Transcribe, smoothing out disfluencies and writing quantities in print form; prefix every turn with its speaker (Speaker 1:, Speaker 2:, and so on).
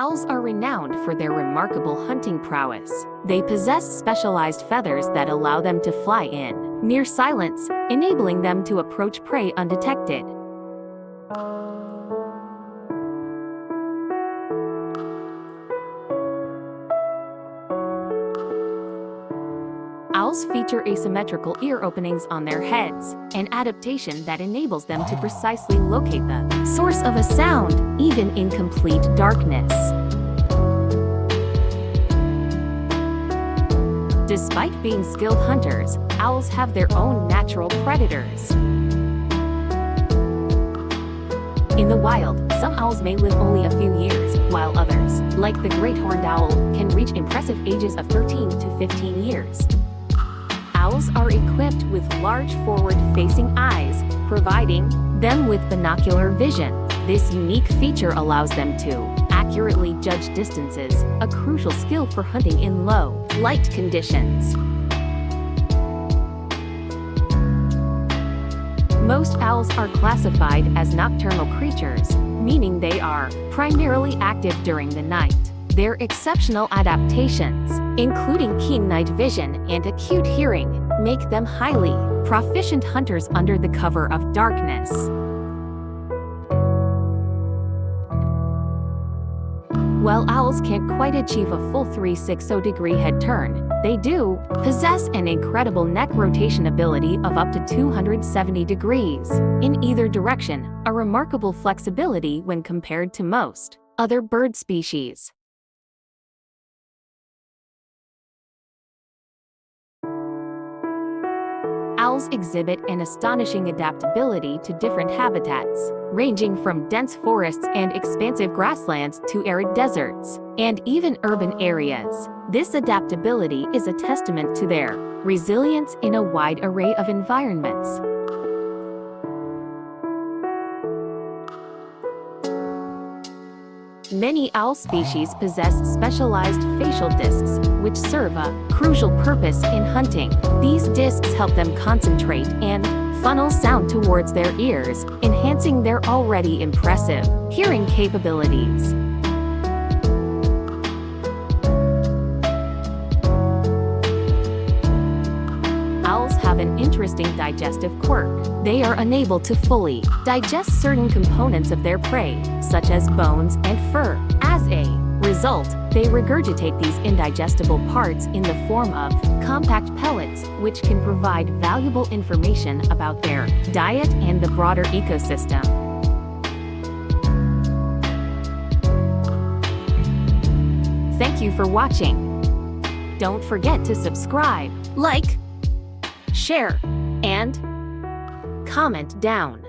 Speaker 1: Owls are renowned for their remarkable hunting prowess. They possess specialized feathers that allow them to fly in near silence, enabling them to approach prey undetected. Owls feature asymmetrical ear openings on their heads, an adaptation that enables them to precisely locate the source of a sound, even in complete darkness. Despite being skilled hunters, owls have their own natural predators. In the wild, some owls may live only a few years, while others, like the great horned owl, can reach impressive ages of 13 to 15 years. Owls are equipped with large forward-facing eyes, providing them with binocular vision. This unique feature allows them to accurately judge distances, a crucial skill for hunting in low light conditions. Most owls are classified as nocturnal creatures, meaning they are primarily active during the night. Their exceptional adaptations, including keen night vision and acute hearing, make them highly proficient hunters under the cover of darkness. While owls can't quite achieve a full 360-degree head turn, they do possess an incredible neck rotation ability of up to 270 degrees in either direction, a remarkable flexibility when compared to most other bird species. Owls exhibit an astonishing adaptability to different habitats, ranging from dense forests and expansive grasslands to arid deserts, and even urban areas. This adaptability is a testament to their resilience in a wide array of environments. Many owl species possess specialized facial discs, which serve a crucial purpose in hunting. These discs help them concentrate and funnel sound towards their ears, enhancing their already impressive hearing capabilities. Owls have an interesting digestive quirk. They are unable to fully digest certain components of their prey, such as bones and fur. As a result, they regurgitate these indigestible parts in the form of compact pellets, which can provide valuable information about their diet and the broader ecosystem. Thank you for watching. Don't forget to subscribe, like, share, and comment down.